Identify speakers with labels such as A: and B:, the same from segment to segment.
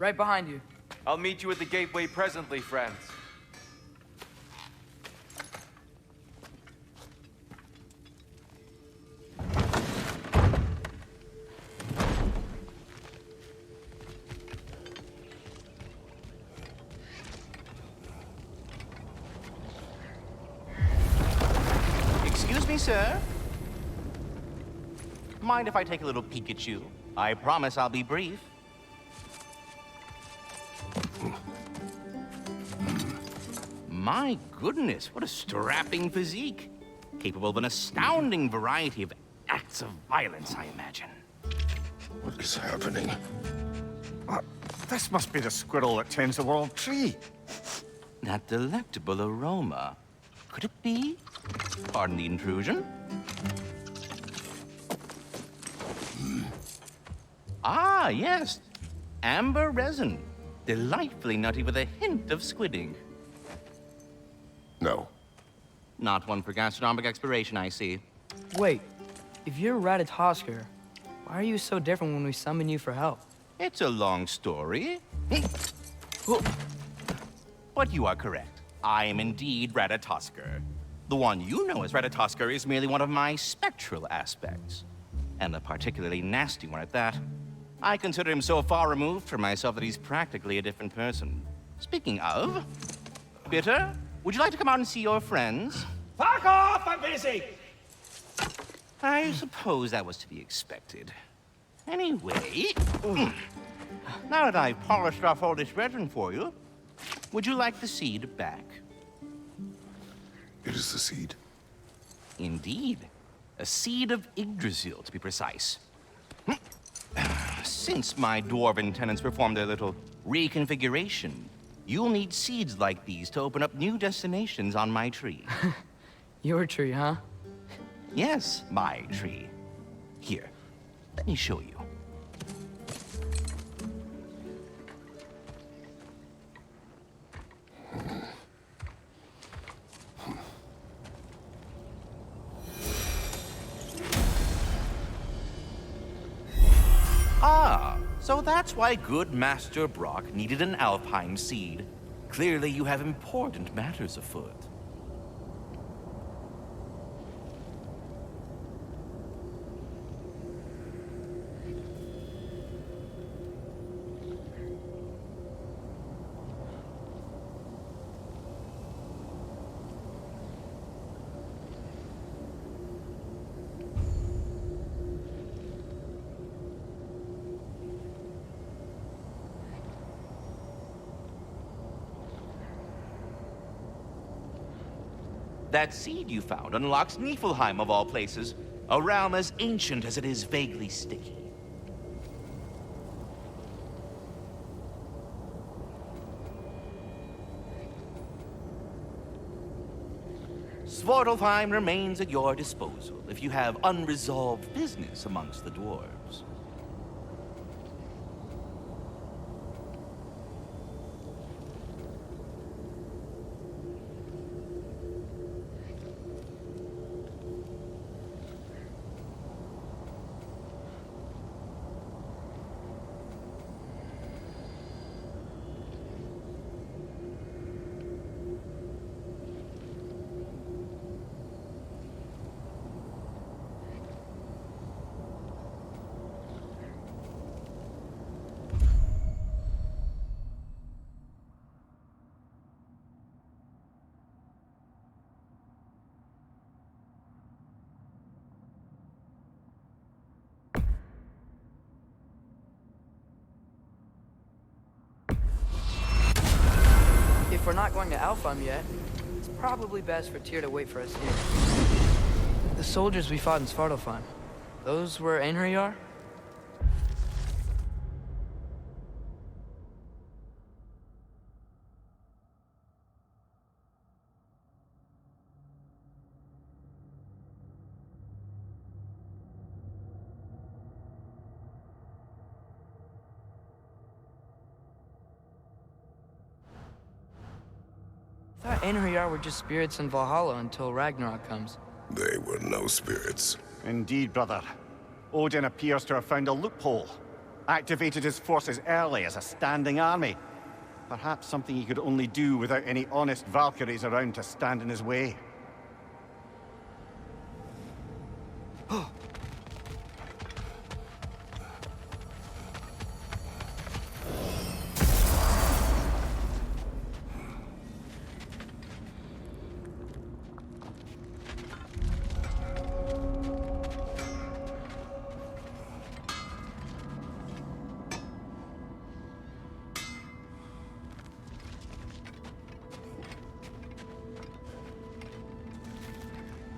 A: Right behind you.
B: I'll meet you at the gateway presently, friends.
C: Excuse me, sir. Mind if I take a little peek at you? I promise I'll be brief. My goodness, what a strapping physique. Capable of an astounding variety of acts of violence, I imagine.
D: What is happening?
E: This must be the squirrel that tends the world tree.
C: That delectable aroma. Could it be? Pardon the intrusion. Ah, yes. Amber resin. Delightfully nutty with a hint of squidding.
D: No.
C: Not one for gastronomic exploration, I see.
A: Wait, if you're Ratatosker, why are you so different when we summon you for help?
C: It's a long story. But you are correct. I am indeed Ratatosker. The one you know as Ratatosker is merely one of my spectral aspects. And a particularly nasty one at that. I consider him so far removed from myself that he's practically a different person. Speaking of, Bitter, would you like to come out and see your friends?
F: Fuck off! I'm busy!
C: I suppose that was to be expected. Anyway, now that I've polished off all this resin for you, would you like the seed back?
D: It is the seed.
C: Indeed. A seed of Yggdrasil, to be precise. Since my dwarven tenants performed their little reconfiguration, you'll need seeds like these to open up new destinations on my tree.
A: Your tree, huh?
C: Yes, my tree. Here, let me show you. Ah, so that's why good Master Brock needed an Alpine seed. Clearly you have important matters afoot. That seed you found unlocks Niflheim, of all places, a realm as ancient as it is vaguely sticky. Svartalfheim remains at your disposal if you have unresolved business amongst the dwarves.
A: If we're not going to Alfheim yet, it's probably best for Tyr to wait for us here. The soldiers we fought in Svartalfheim, those were Einherjar? I thought Einherjar were just spirits in Valhalla until Ragnarok comes.
D: They were no spirits.
E: Indeed, brother. Odin appears to have found a loophole. Activated his forces early as a standing army. Perhaps something he could only do without any honest Valkyries around to stand in his way.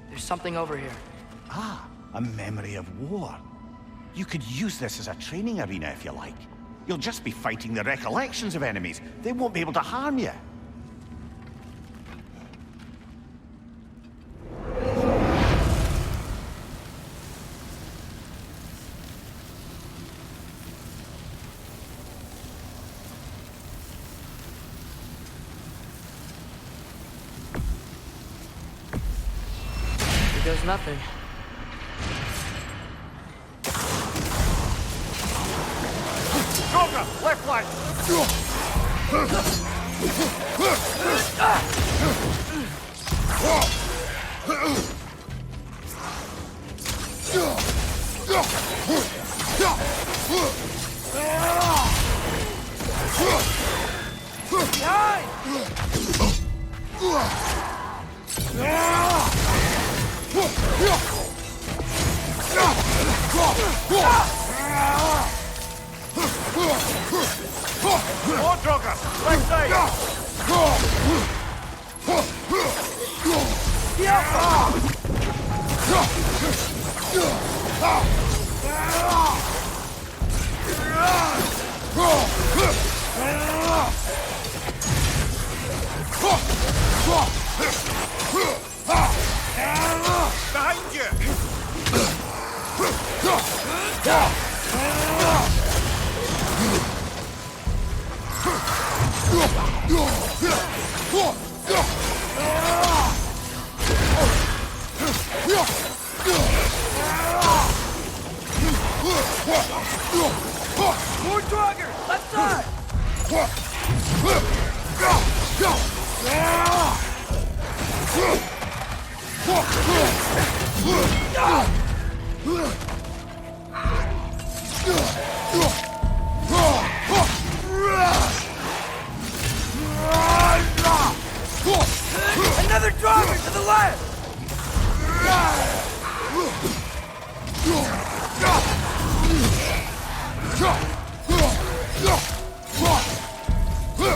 A: There's something over here.
E: Ah, a memory of war. You could use this as a training arena if you like. You'll just be fighting the recollections of enemies. They won't be able to harm you.
A: Here goes nothing.
E: Droga! Left flank! More Droga! Left side! Behind you!
A: More Draugr! Left side! Another Draugr to the left!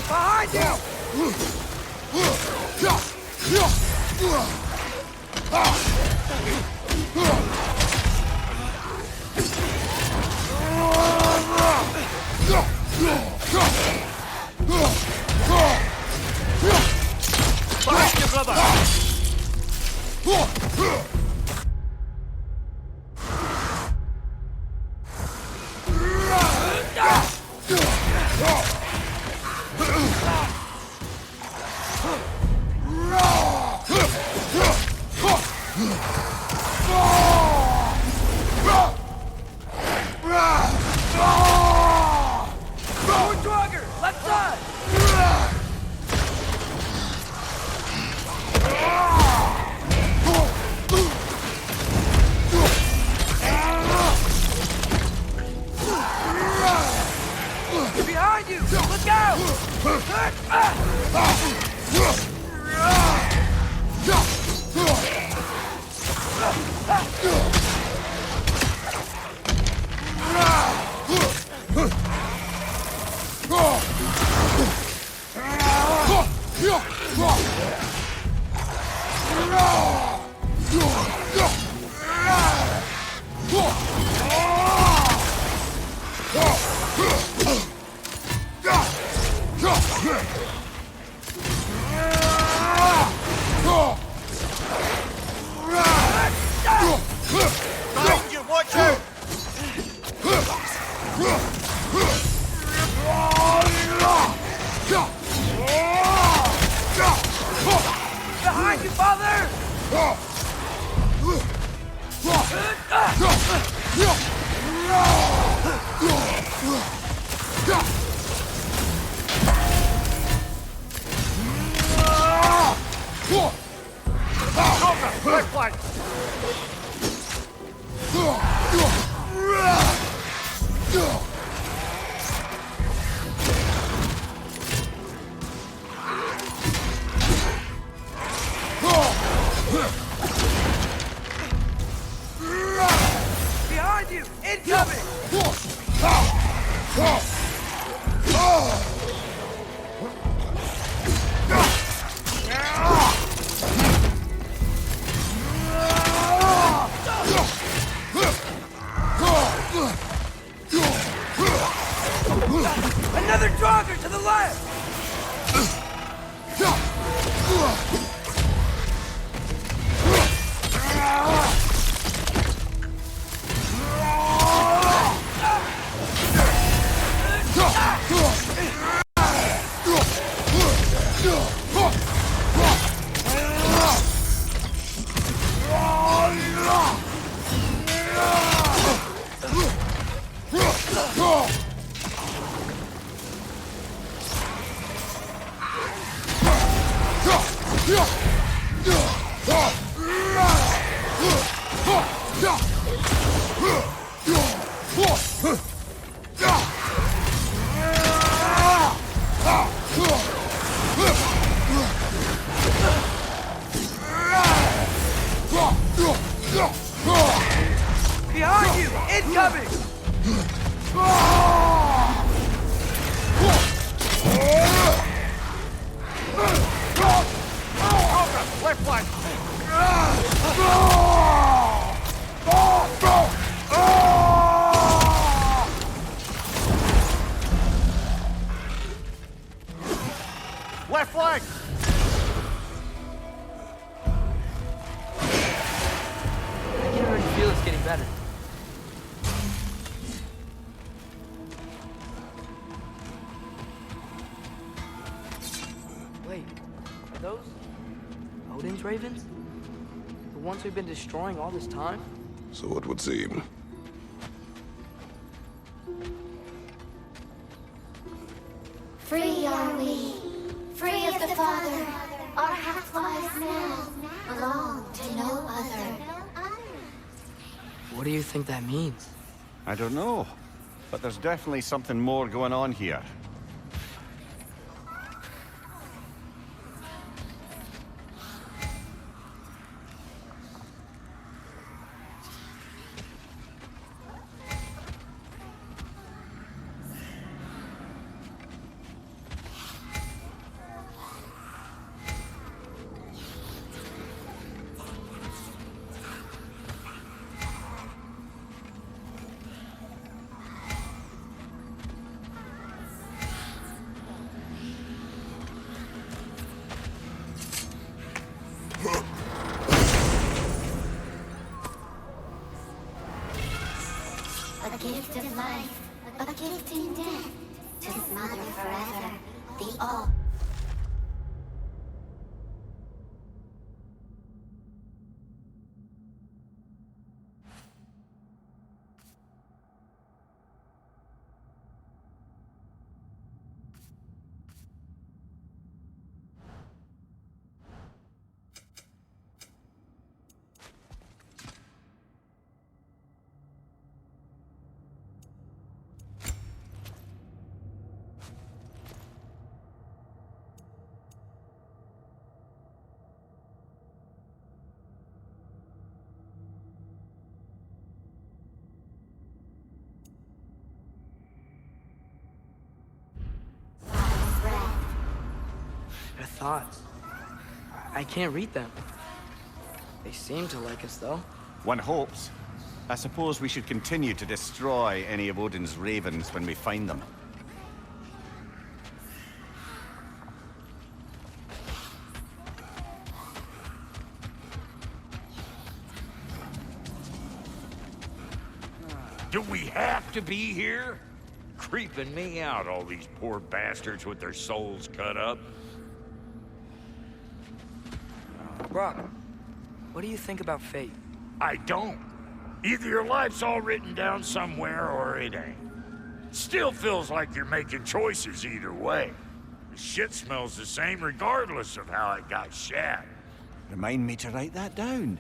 A: Behind you!
E: Behind you, brother!
A: More Draugr! Left side! Behind you! Look out!
E: Behind you, watch out!
A: Behind you, father! Behind you! Incoming! Another Draugr to the left! Behind you! Incoming!
E: Left flank! Left flank!
A: I can already feel it's getting better. Wait, are those Odin's ravens? The ones we've been destroying all this time?
D: So it would seem.
G: Free are we, free of the Father. Our half-lives now belong to no other.
A: What do you think that means?
E: I don't know, but there's definitely something more going on here.
G: A gift of life, a gift in death, to his mother forever, the all.
A: Their thoughts. I can't read them. They seem to like us, though.
E: One hopes. I suppose we should continue to destroy any of Odin's ravens when we find them.
H: Do we have to be here? Creeping me out, all these poor bastards with their souls cut up.
A: Brock, what do you think about fate?
H: I don't. Either your life's all written down somewhere or it ain't. Still feels like you're making choices either way. The shit smells the same regardless of how it got shat.
E: Remind me to write that down.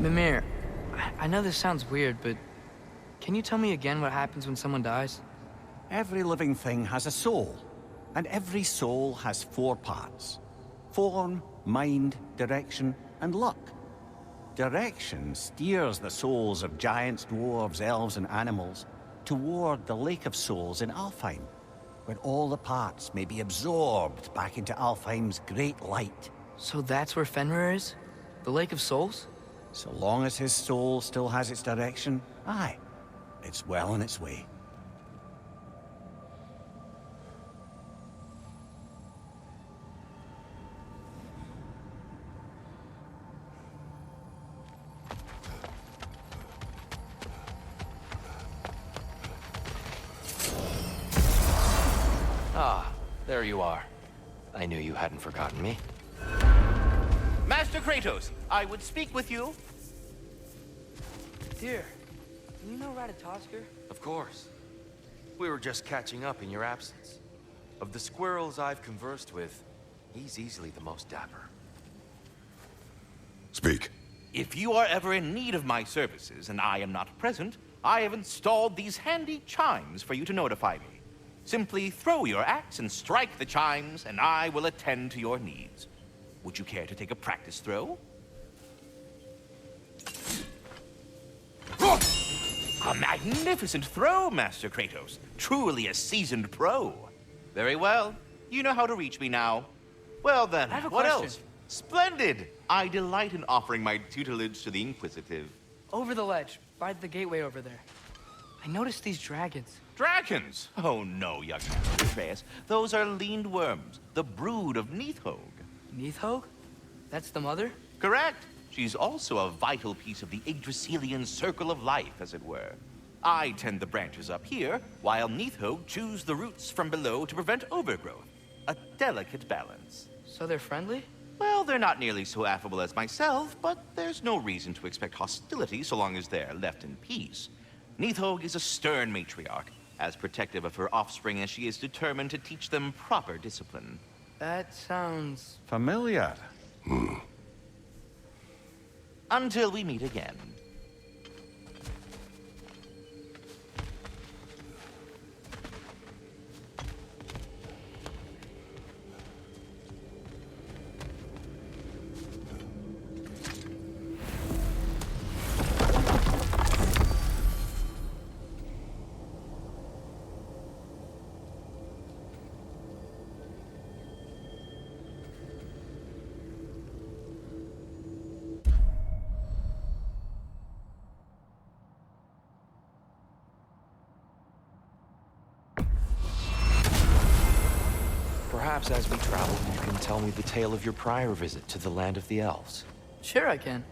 A: Mimir, I know this sounds weird, but can you tell me again what happens when someone dies?
E: Every living thing has a soul, and every soul has 4 parts. Form, mind, direction, and luck. Direction steers the souls of giants, dwarves, elves, and animals toward the Lake of Souls in Alfheim, where all the parts may be absorbed back into Alfheim's great light.
A: So that's where Fenrir is? The Lake of Souls?
E: So long as his soul still has its direction, aye, it's well on its way.
I: Ah, there you are. I knew you hadn't forgotten me.
C: Master Kratos, I would speak with you.
A: Dear, do you know Ratatoskr?
B: Of course. We were just catching up in your absence. Of the squirrels I've conversed with, he's easily the most dapper.
D: Speak.
C: If you are ever in need of my services and I am not present, I have installed these handy chimes for you to notify me. Simply throw your axe and strike the chimes, and I will attend to your needs. Would you care to take a practice throw? A magnificent throw, Master Kratos. Truly a seasoned pro. Very well. You know how to reach me now. Well then,
A: I have a
C: what
A: question.
C: else? Splendid! I delight in offering my tutelage to the Inquisitive.
A: Over the ledge, by the gateway over there. I noticed these dragons.
C: Dragons? Oh no, young Master Atreus. Those are leaned worms, the brood of Nidhogg.
A: Nidhogg? That's the mother?
C: Correct. She's also a vital piece of the Yggdrasilian circle of life, as it were. I tend the branches up here, while Nidhogg chews the roots from below to prevent overgrowth. A delicate balance.
A: So they're friendly?
C: Well, they're not nearly so affable as myself, but there's no reason to expect hostility so long as they're left in peace. Nidhogg is a stern matriarch, as protective of her offspring as she is determined to teach them proper discipline.
A: That sounds...
E: Familiar.
C: Until we meet again.
I: Perhaps as we travel, you can tell me the tale of your prior visit to the land of the elves.
A: Sure I can.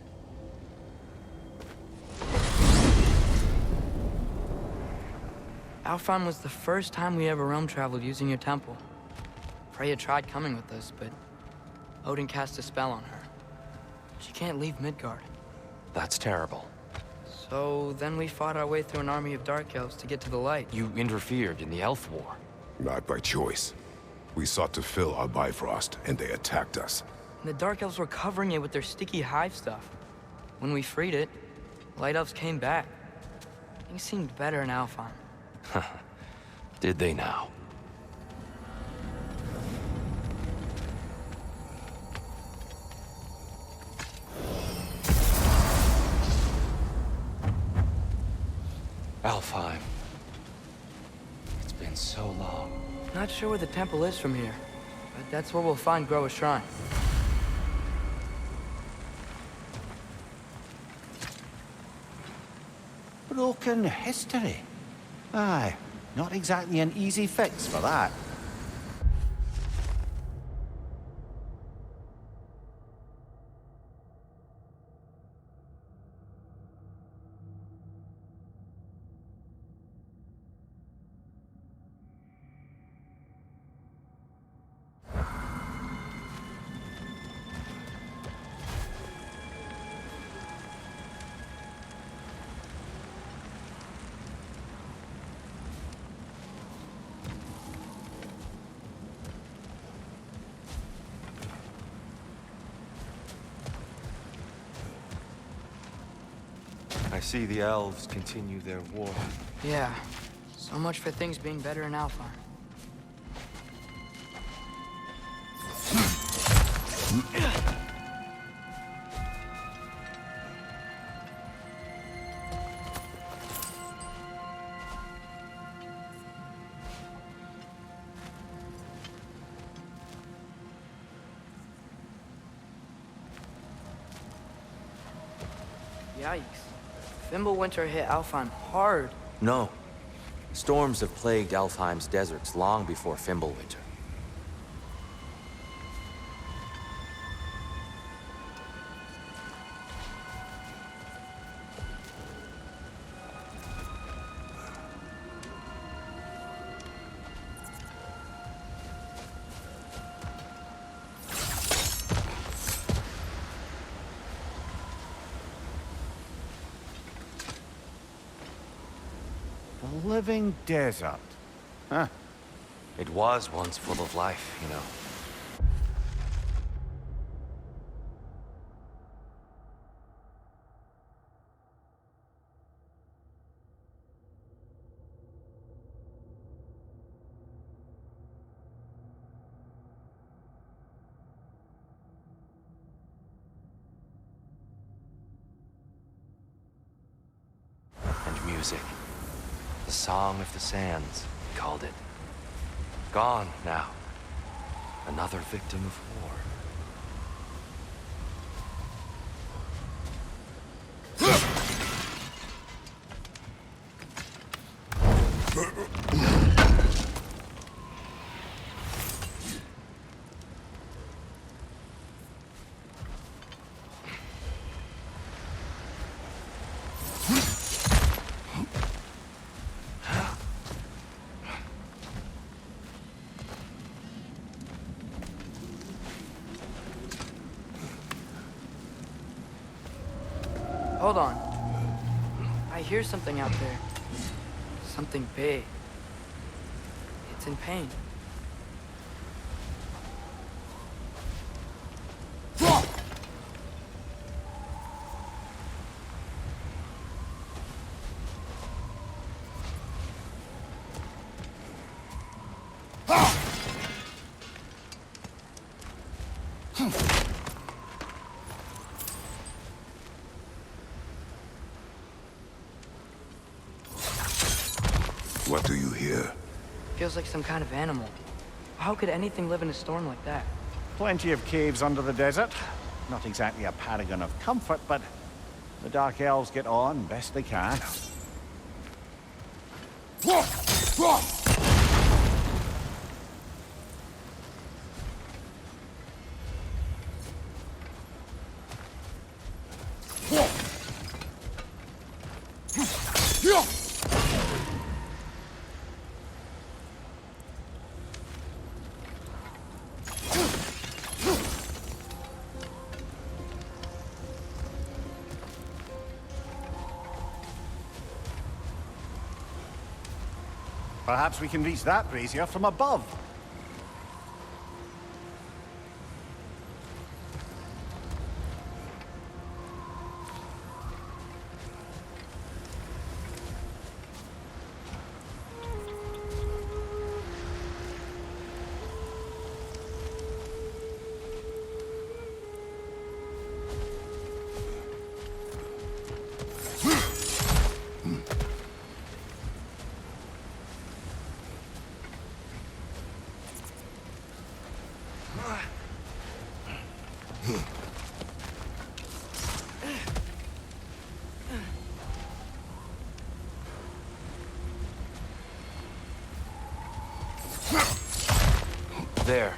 A: Alfheim was the first time we ever realm traveled using your temple. Freya tried coming with us, but Odin cast a spell on her. She can't leave Midgard.
I: That's terrible.
A: So then we fought our way through an army of dark elves to get to the light.
I: You interfered in the Elf War.
D: Not by choice. We sought to fill our Bifrost, and they attacked us.
A: And the dark elves were covering it with their sticky hive stuff. When we freed it, light elves came back. Things seemed better in Alfheim.
I: Did they now? Alfheim. It's been so long.
A: Not sure where the temple is from here, but that's where we'll find Groa's shrine.
E: Broken history. Aye, not exactly an easy fix for that.
I: I see the elves continue their war.
A: Yeah, so much for things being better in Alfheim. Yikes. Fimbulwinter hit Alfheim hard.
I: No. Storms have plagued Alfheim's deserts long before Fimbulwinter.
E: The living desert. Huh.
I: It was once full of life, you know. And music. The Song of the Sands, we called it. Gone now. Another victim of war.
A: Hold on. I hear something out there. Something big. It's in pain.
D: What do you hear?
A: Feels like some kind of animal. How could anything live in a storm like that?
E: Plenty of caves under the desert. Not exactly a paragon of comfort, but the Dark Elves get on best they can. Perhaps we can reach that brazier from above.
I: There.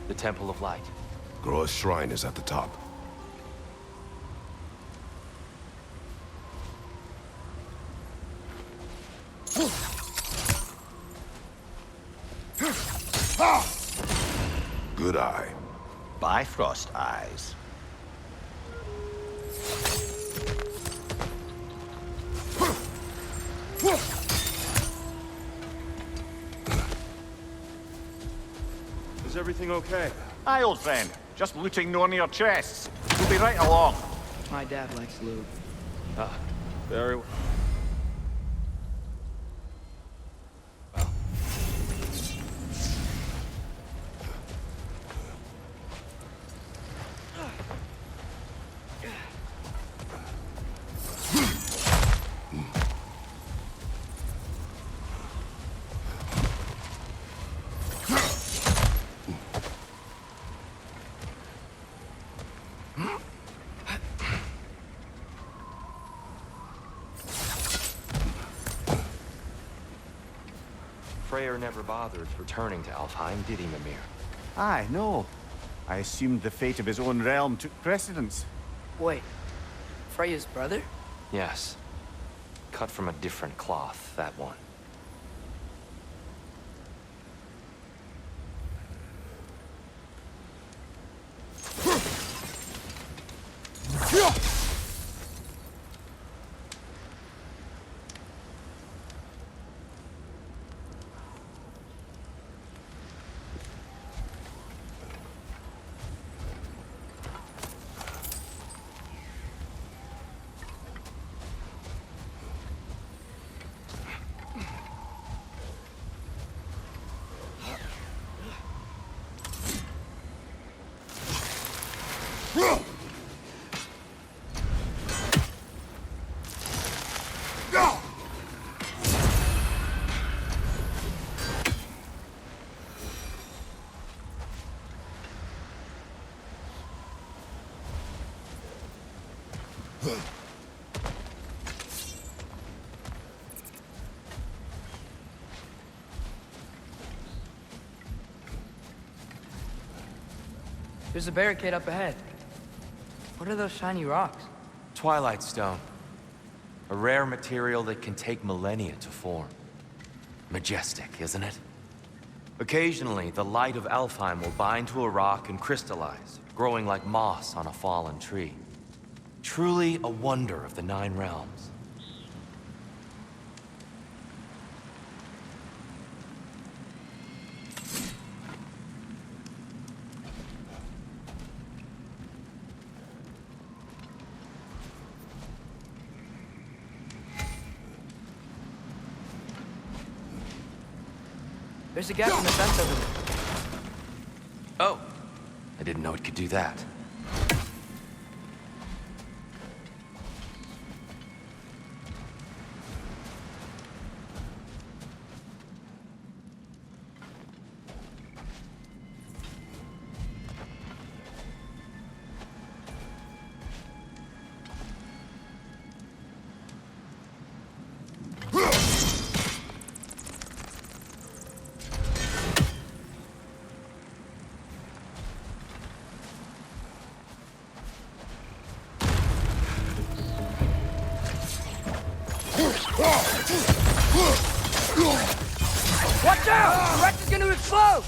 I: The Temple of Light.
D: Groa's shrine is at the top. Good eye.
E: Bifrost eyes.
F: Is everything okay?
E: Aye, old friend. Just looting no near chests. We'll be right along.
A: My dad likes loot.
F: Very well.
I: Freyr never bothered returning to Alfheim, did he, Mimir?
E: Aye, no. I assumed the fate of his own realm took precedence.
A: Wait, Freya's brother?
I: Yes. Cut from a different cloth, that one.
A: There's a barricade up ahead. What are those shiny rocks?
I: Twilight Stone. A rare material that can take millennia to form. Majestic, isn't it? Occasionally, the light of Alfheim will bind to a rock and crystallize, growing like moss on a fallen tree. Truly a wonder of the Nine Realms.
A: There's a gap in the fence over there.
I: Oh, I didn't know it could do that.
A: Watch out! The wreck is gonna explode!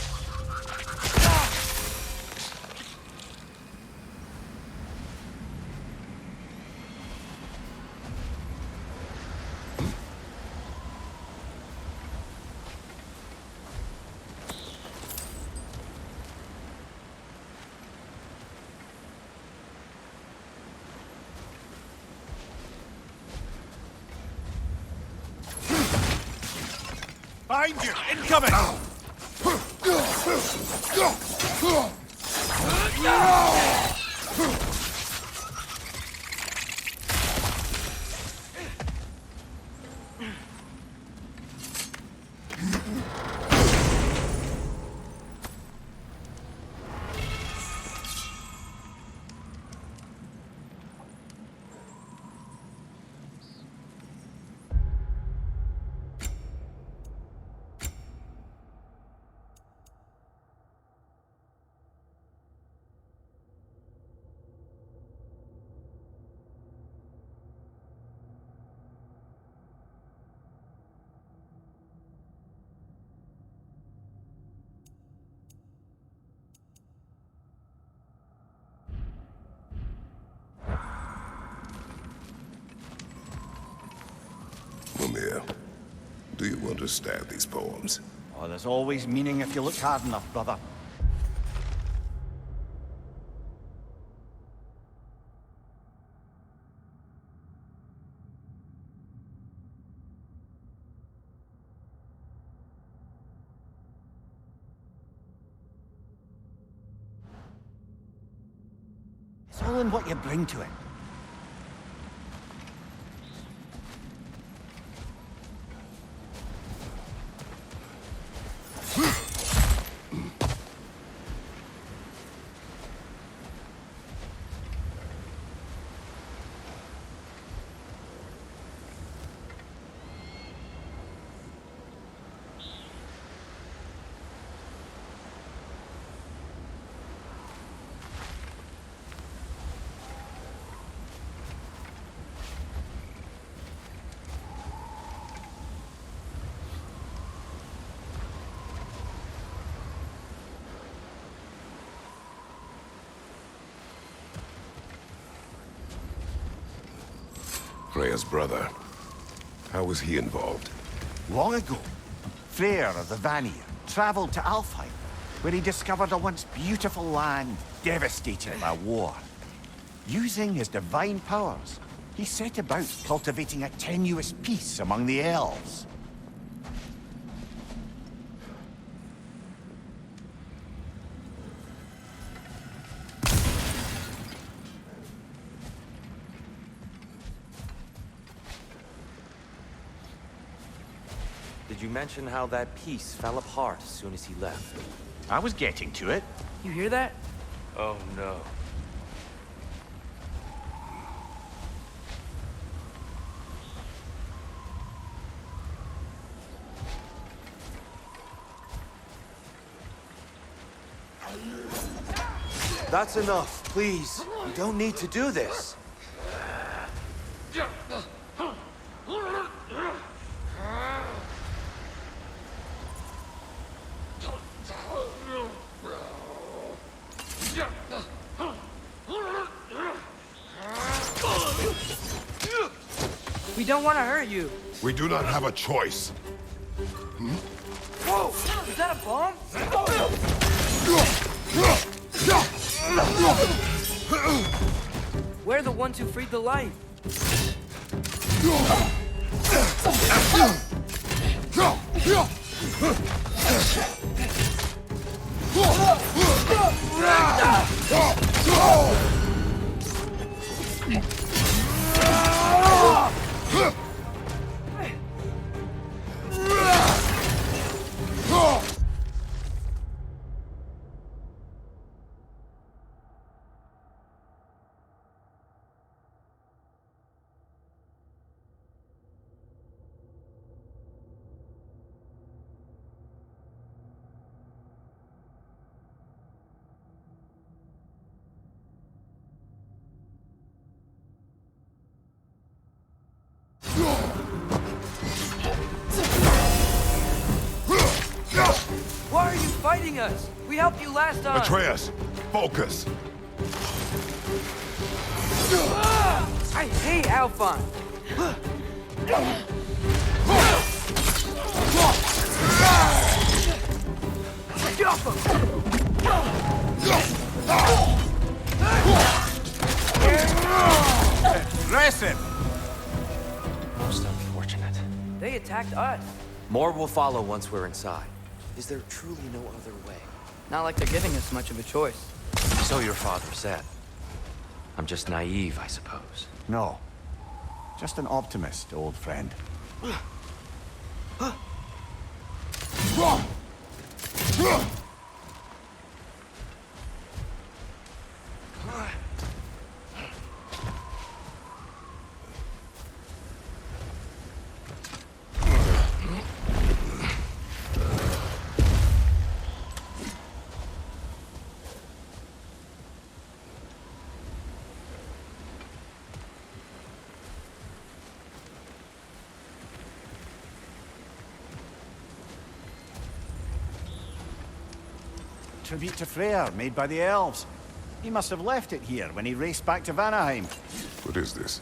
F: Behind you! Incoming!
D: understand these poems.
E: Oh, there's always meaning if you look hard enough, brother. It's all in what you bring to it.
D: Freya's brother. How was he involved?
E: Long ago, Freyr of the Vanir traveled to Alfheim, where he discovered a once beautiful land devastated by war. Using his divine powers, he set about cultivating a tenuous peace among the elves.
I: Did you mention how that peace fell apart as soon as he left?
E: I was getting to it.
A: You hear that?
I: Oh no. That's enough, please. You don't need to do this.
A: We don't want to hurt you.
D: We do not have a choice.
A: Whoa! Is that a bomb? We're the ones who freed the light. Why are you fighting us? We helped you last time.
D: Atreus, focus.
A: I hate Alphon.
E: Listen!
I: Most unfortunate.
A: They attacked us.
I: More will follow once we're inside. Is there truly no other way?
A: Not like they're giving us much of a choice.
I: So your father said. I'm just naive, I suppose.
E: No. Just an optimist, old friend. Tribute to Freyr, made by the elves. He must have left it here when he raced back to Vanaheim.
D: What is this?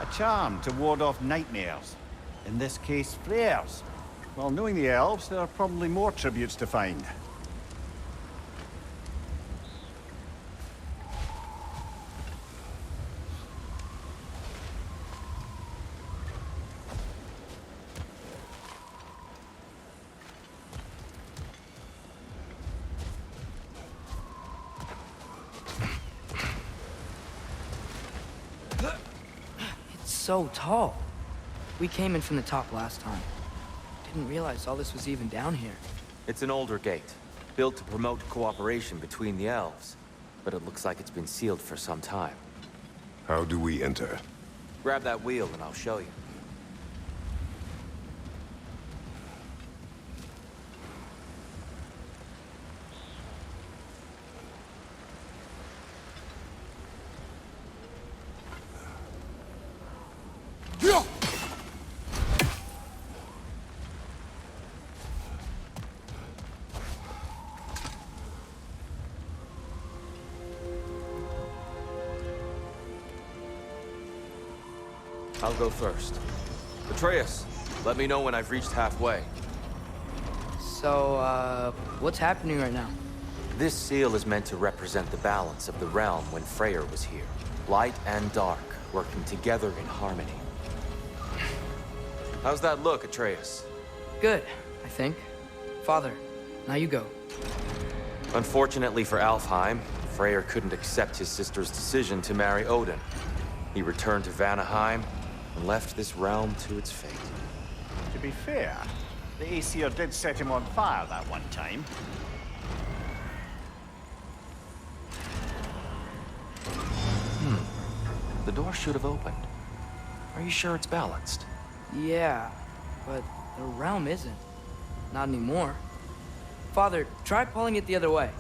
E: A charm to ward off nightmares. In this case, flares. Well, knowing the elves, there are probably more tributes to find.
A: It's so tall. We came in from the top last time. Didn't realize all this was even down here.
I: It's an older gate, built to promote cooperation between the elves. But it looks like it's been sealed for some time.
D: How do we enter?
I: Grab that wheel and I'll show you. I'll go first. Atreus, let me know when I've reached halfway.
A: So, what's happening right now?
I: This seal is meant to represent the balance of the realm when Freyr was here. Light and dark, working together in harmony. How's that look, Atreus?
A: Good, I think. Father, now you go.
I: Unfortunately for Alfheim, Freyr couldn't accept his sister's decision to marry Odin. He returned to Vanaheim and left this realm to its fate.
E: To be fair, the Aesir did set him on fire that one time.
I: The door should have opened. Are you sure it's balanced?
A: Yeah, but the realm isn't. Not anymore. Father, try pulling it the other way.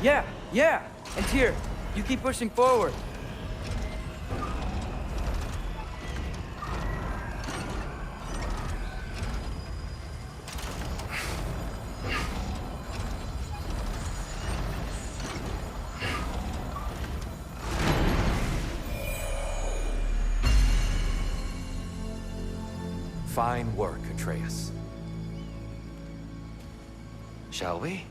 A: Yeah! And Tyr, you keep pushing forward.
I: Fine work, Atreus. Shall we?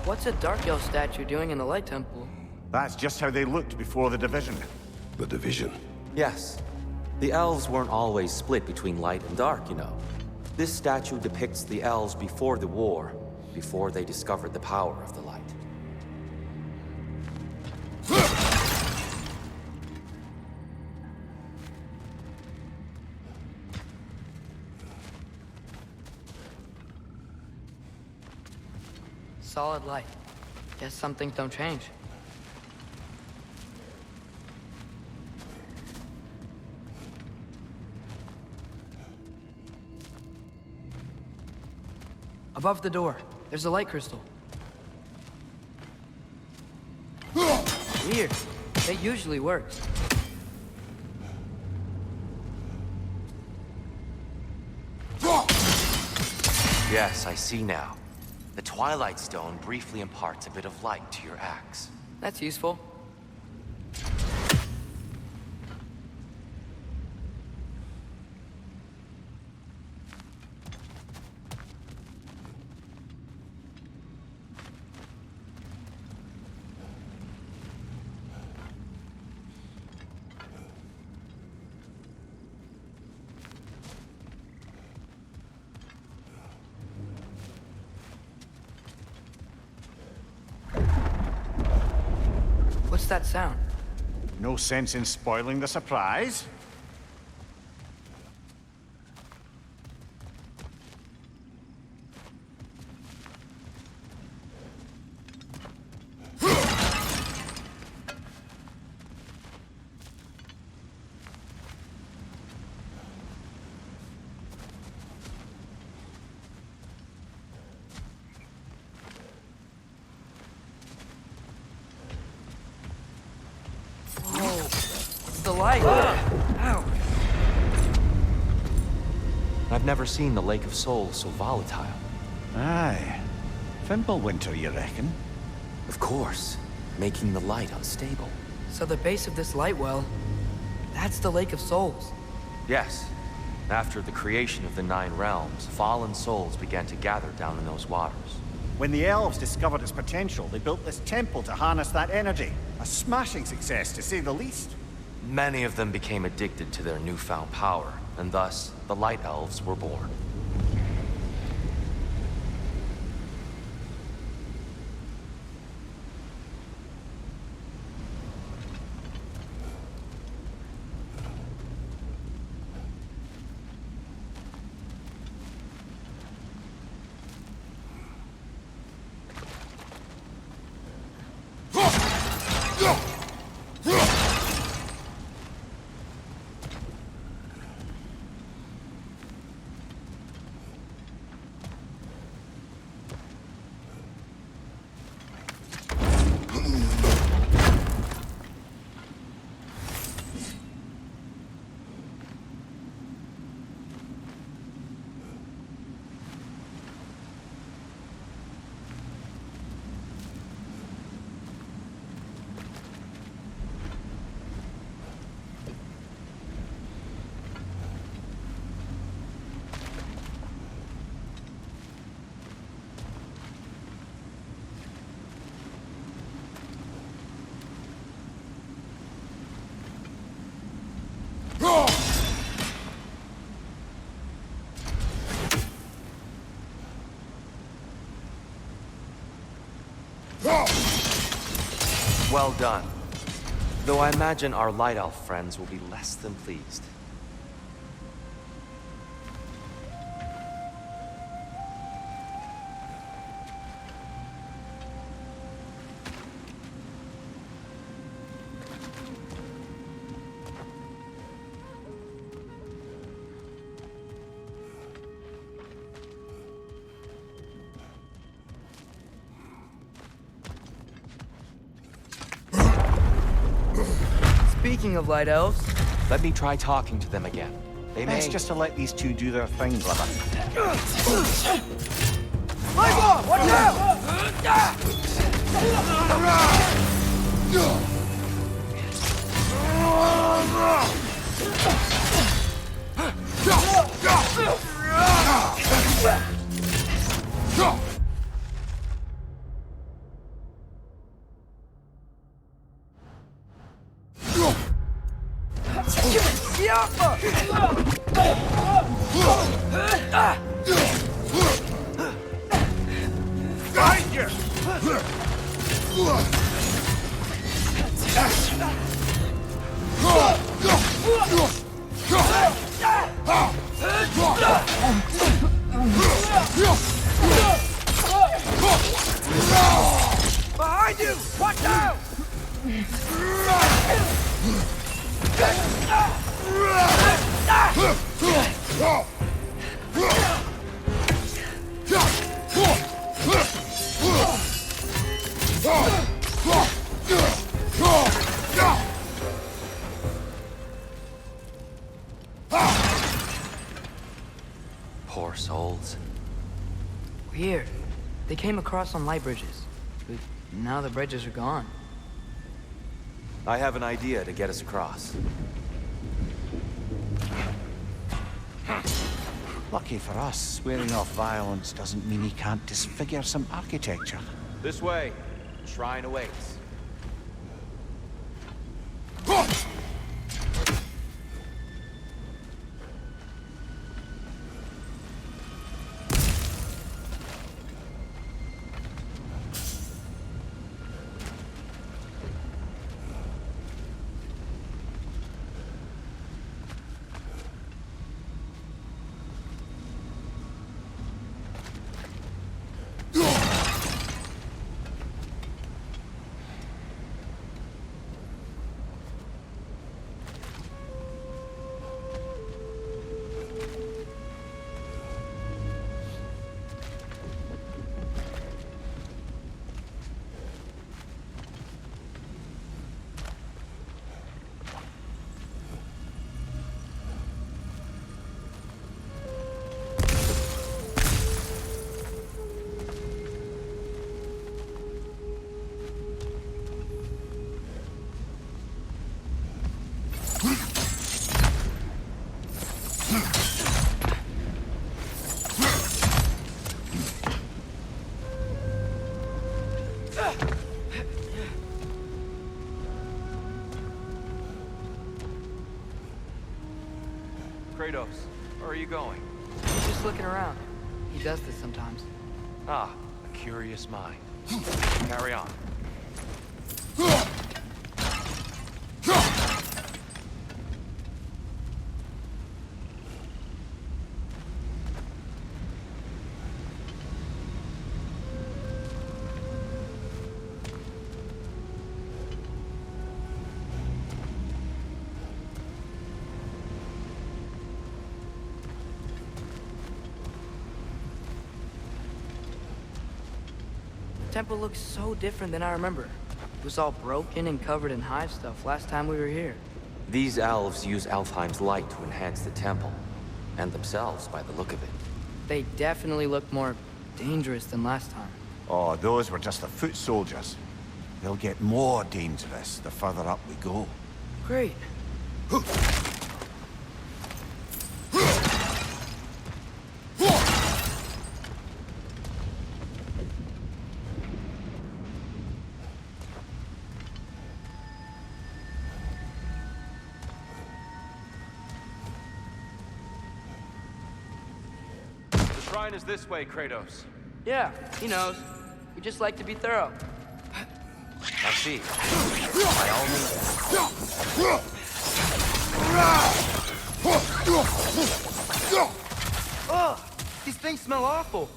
A: What's a Dark Elf statue doing in the Light Temple?
E: That's just how they looked before the division.
D: The division.
I: Yes. The elves weren't always split between light and dark, you know. This statue depicts the elves before the war, before they discovered the power of the light.
A: Solid light. Guess some things don't change. Above the door, there's a light crystal. Weird. It usually works.
I: Yes, I see now. The Twilight Stone briefly imparts a bit of light to your axe.
A: That's useful. What's that sound?
E: No sense in spoiling the surprise.
A: The light. Ow.
I: I've never seen the Lake of Souls so volatile.
E: Aye. Fimbulwinter, you reckon?
I: Of course, making the light unstable.
A: So the base of this light well, that's the Lake of Souls.
I: Yes. After the creation of the Nine Realms, fallen souls began to gather down in those waters.
E: When the elves discovered its potential, they built this temple to harness that energy. A smashing success, to say the least.
I: Many of them became addicted to their newfound power, and thus, the Light Elves were born. Well done. Though I imagine our Light Elf friends will be less than pleased.
A: Speaking of light elves,
I: Let me try talking to them again. They may...
E: Best just to let these two do their thing, brother.
A: watch out!
F: Behind you!
A: Behind you! Watch out!
I: Poor souls.
A: Weird. They came across on light bridges, but now the bridges are gone.
I: I have an idea to get us across.
E: Lucky for us, swearing off violence doesn't mean he can't disfigure some architecture.
I: This way. Shrine awaits. Kratos, where are you going?
A: He's just looking around. He does this sometimes.
I: Ah, a curious mind. Carry on.
A: The temple looks so different than I remember. It was all broken and covered in hive stuff last time we were here.
I: These elves use Alfheim's light to enhance the temple, and themselves by the look of it.
A: They definitely look more dangerous than last time.
E: Oh, those were just the foot soldiers. They'll get more dangerous the further up we go.
A: Great.
I: The shrine is this way, Kratos.
A: Yeah, he knows. We just like to be thorough.
I: I see. By all means.
A: Ugh! These things smell awful.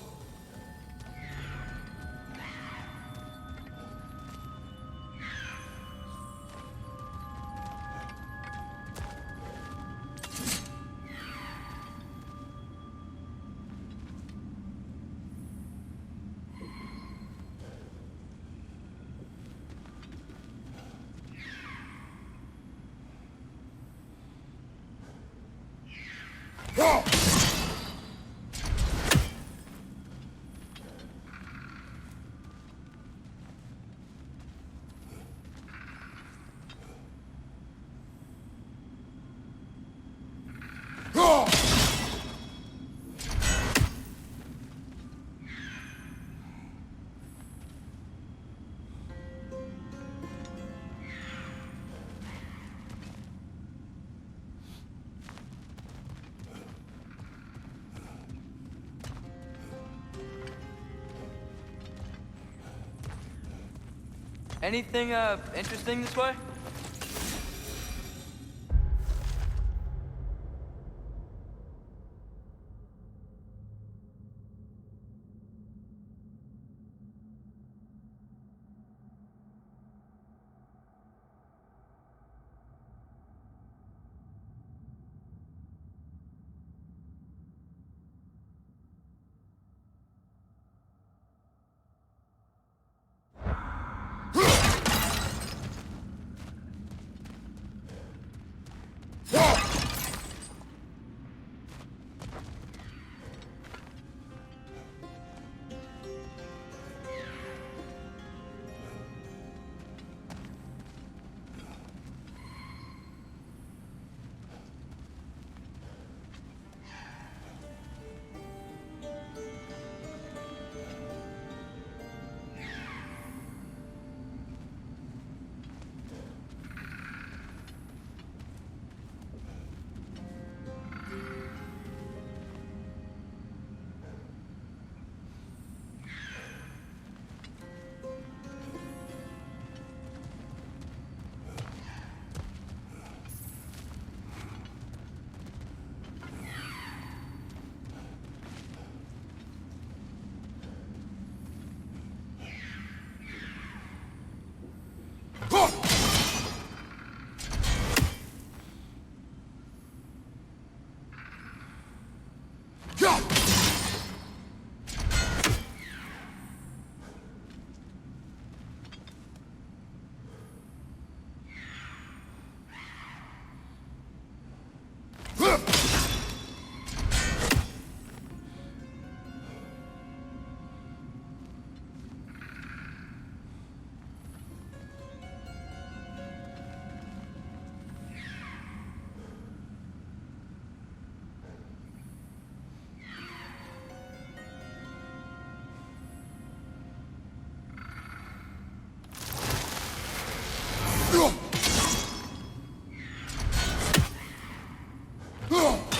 A: Anything, interesting this way?
D: Ugh!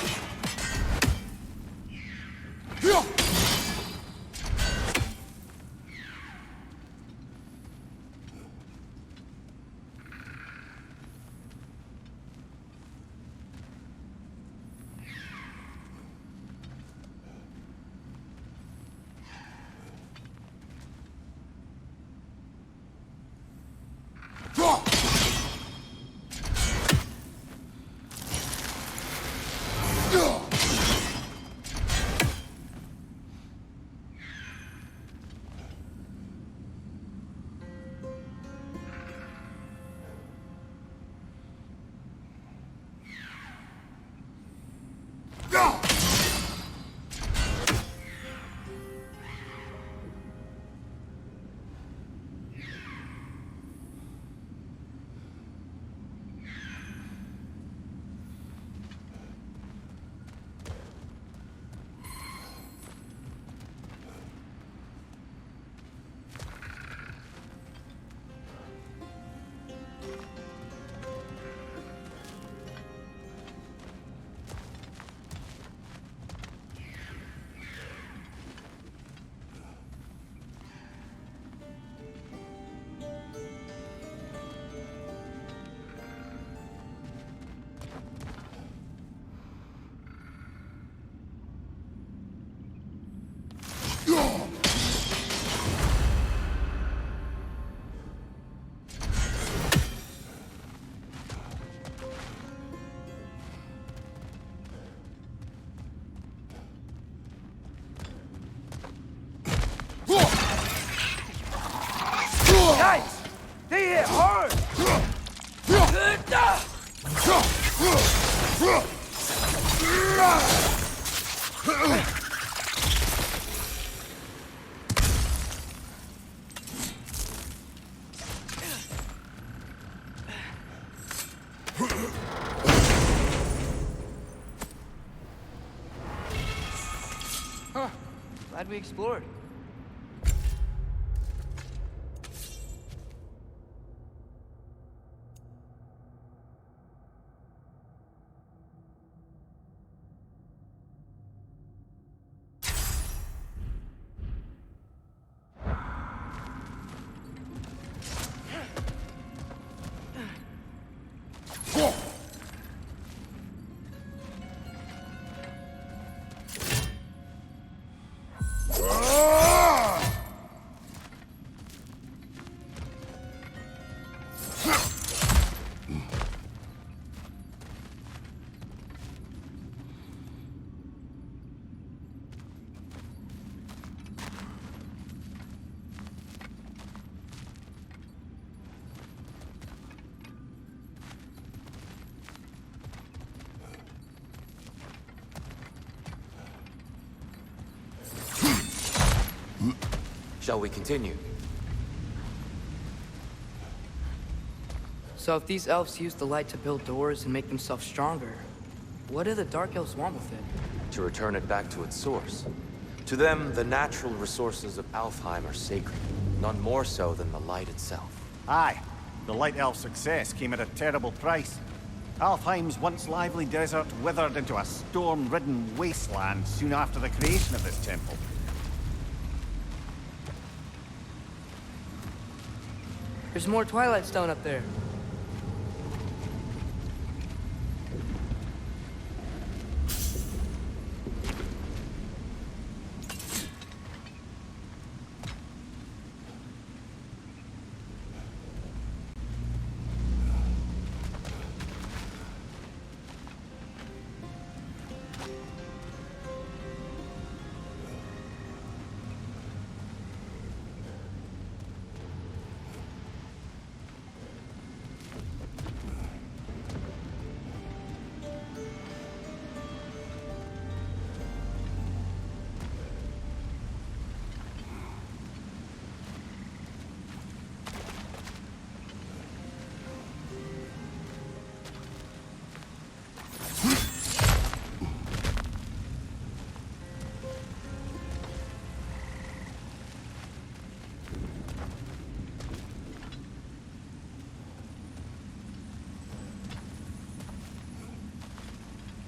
A: Guys! They hit hard! Huh. Glad we explored.
I: Shall we continue?
A: So if these elves use the light to build doors and make themselves stronger, what do the Dark Elves want with it?
I: To return it back to its source. To them, the natural resources of Alfheim are sacred, none more so than the light itself.
E: Aye, the Light Elf success came at a terrible price. Alfheim's once lively desert withered into a storm-ridden wasteland soon after the creation of this temple.
A: There's more Twilight Stone up there.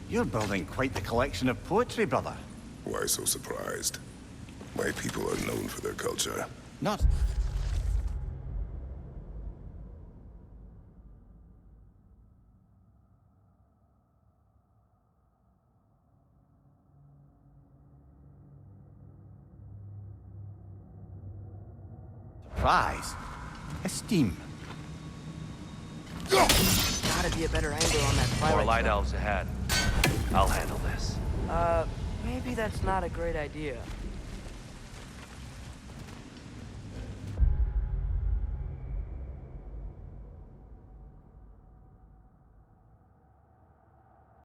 E: You're building quite the collection of poetry, brother.
D: Why so surprised? My people are known for their culture.
E: Not... Surprise. Esteem.
A: Gotta be a better angle on that Twilight
I: More light
A: Stone.
I: elves ahead. I'll handle this.
A: Maybe that's not a great idea.